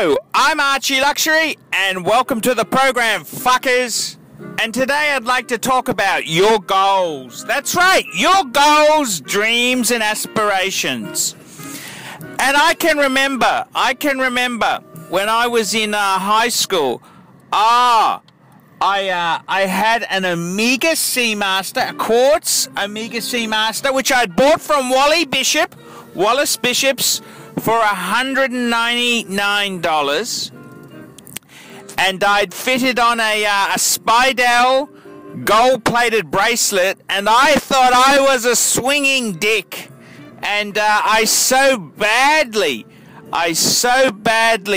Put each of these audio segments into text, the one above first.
Hello, I'm Archie Luxury, and welcome to the program, fuckers. And today I'd like to talk about your goals. That's right, your goals, dreams, and aspirations. And I can remember when I was in high school. I had an Amiga Seamaster, a quartz Amiga Seamaster, which I'd bought from Wallace Bishop's for $199, and I'd fitted on a Spidell gold-plated bracelet, and I thought I was a swinging dick, and I so badly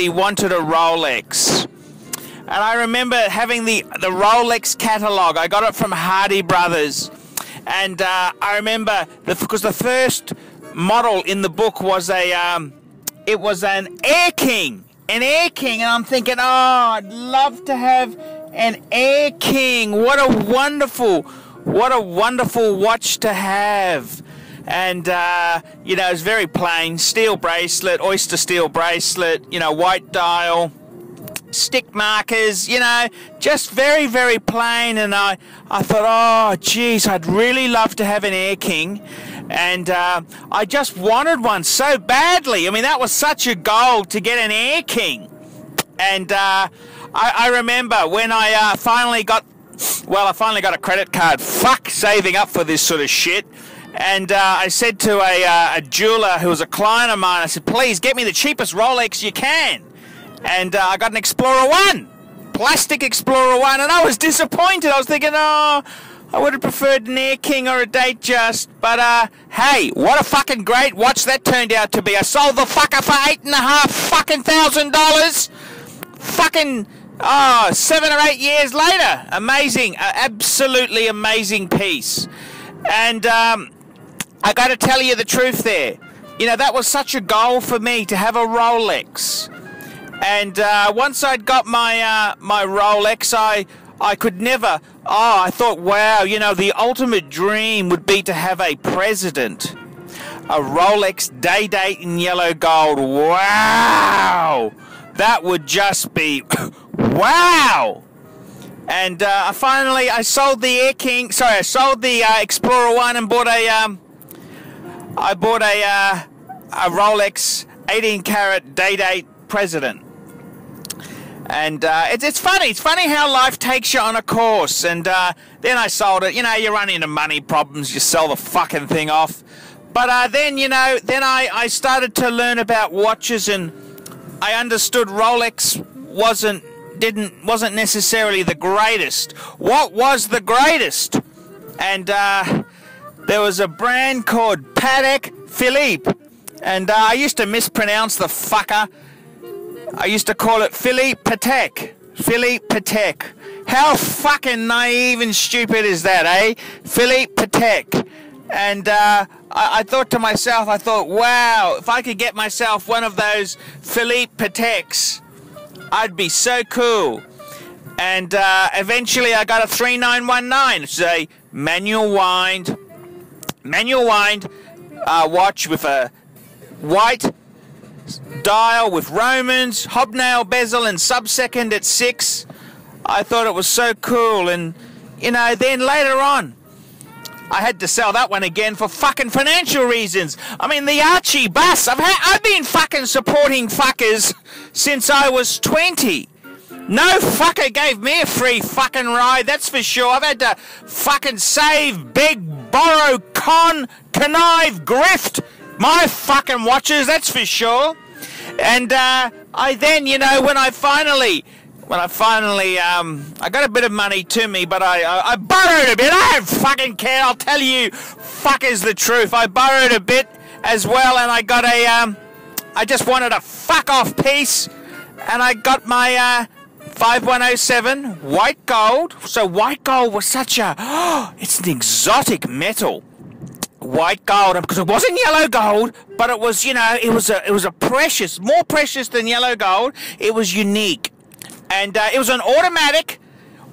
wanted a Rolex. And I remember having the Rolex catalog. I got it from Hardy Brothers, and I remember because the first model in the book was it was an Air King, and I'm thinking, oh, I'd love to have an Air King. What a wonderful watch to have. And you know, it's very plain, steel bracelet, oyster steel bracelet, you know, white dial, stick markers, you know, just very, very plain. And I thought, oh geez, I'd really love to have an Air King. And I just wanted one so badly. I mean, that was such a goal to get an Air King. And I remember when I finally got a credit card. Fuck saving up for this sort of shit. And I said to a jeweler who was a client of mine, I said, please get me the cheapest Rolex you can. And I got an Explorer 1, plastic Explorer 1, and I was disappointed. I was thinking, oh, I would have preferred an Air King or a Datejust, but hey, what a fucking great watch that turned out to be. I sold the fucker for $8,500. Fucking 7 or 8 years later. Amazing, absolutely amazing piece. And I got to tell you the truth there. You know, that was such a goal for me to have a Rolex. And once I'd got my my Rolex, I could never. Oh, I thought, wow, you know, the ultimate dream would be to have a president, a Rolex day-date in yellow gold. Wow, that would just be wow. And I sold the Air King. Sorry, I sold the Explorer 1 and bought a Rolex 18-karat day-date president. And it's funny. It's funny how life takes you on a course. And then I sold it. You know, you run into money problems. You sell the fucking thing off. But then, you know, I started to learn about watches, and I understood Rolex wasn't necessarily the greatest. What was the greatest? And there was a brand called Patek Philippe, and I used to mispronounce the fucker. I used to call it Philippe Patek. Philippe Patek. How fucking naive and stupid is that, eh? Philippe Patek. And I thought to myself, wow, if I could get myself one of those Philippe Pateks, I'd be so cool. And eventually I got a 3919, which is a manual wind watch with a white dial with Romans, hobnail bezel, and sub-second at 6. I thought it was so cool. And, you know, then later on, I had to sell that one again for fucking financial reasons. I mean, the Archie bus. I've been fucking supporting fuckers since I was 20. No fucker gave me a free fucking ride, that's for sure. I've had to fucking save, beg, borrow, connive, grift my fucking watches, that's for sure. And I then, you know, when I finally, I got a bit of money to me, but I borrowed a bit. I don't fucking care. I'll tell you, fuckers, the truth. I borrowed a bit as well, and I got a, I just wanted a fuck off piece, and I got my 5107 white gold. So white gold was such a, it's an exotic metal. White gold, because it wasn't yellow gold, but it was, you know, it was a precious, more precious than yellow gold. It was unique, and it was an automatic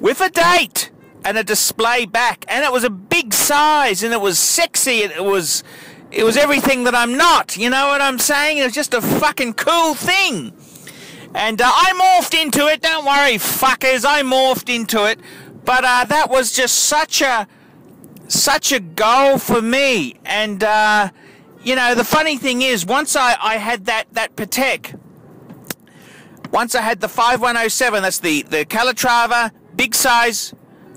with a date and a display back, and it was a big size, and it was sexy, and it was everything that I'm not. You know what I'm saying? It was just a fucking cool thing. And I morphed into it. Don't worry, fuckers. I morphed into it. But that was just such a goal for me. And, you know, the funny thing is, once I had that Patek, once I had the 5107, that's the Calatrava, big size,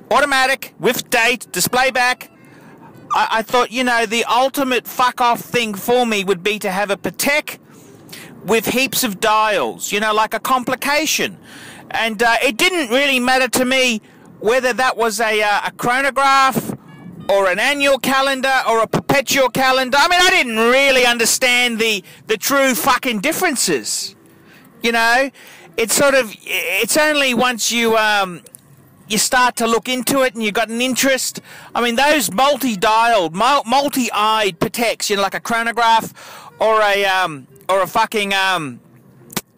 automatic, with date, display back, I thought, you know, the ultimate fuck-off thing for me would be to have a Patek with heaps of dials, you know, like a complication. And it didn't really matter to me whether that was a chronograph or an annual calendar or a perpetual calendar. I mean, I didn't really understand the true fucking differences. You know, it's sort of, it's only once you start to look into it and you've got an interest. I mean, those multi-dialed, multi-eyed Pateks, you know, like a chronograph or a fucking an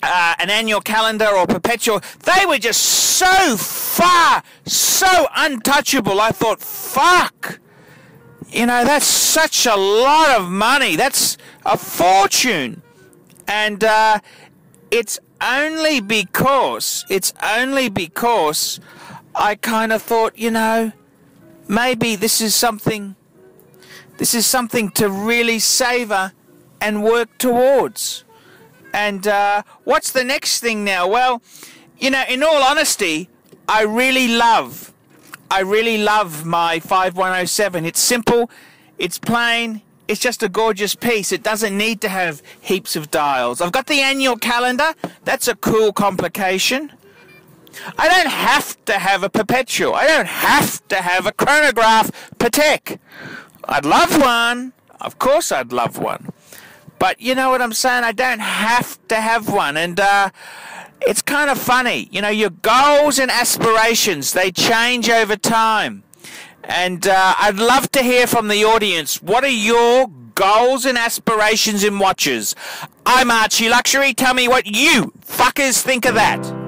annual calendar or perpetual, they were just so far, so untouchable. I thought, fuck, you know, that's such a lot of money. That's a fortune. And it's only because I kind of thought, you know, maybe this is something to really savor and work towards. And what's the next thing now? Well, you know, in all honesty, I really love my 5107. It's simple, it's plain, it's just a gorgeous piece. It doesn't need to have heaps of dials. I've got the annual calendar. That's a cool complication. I don't have to have a perpetual. I don't have to have a chronograph Patek. I'd love one. Of course I'd love one. But you know what I'm saying? I don't have to have one. And it's kind of funny. You know, your goals and aspirations, they change over time. And I'd love to hear from the audience. What are your goals and aspirations in watches? I'm Archie Luxury. Tell me what you fuckers think of that.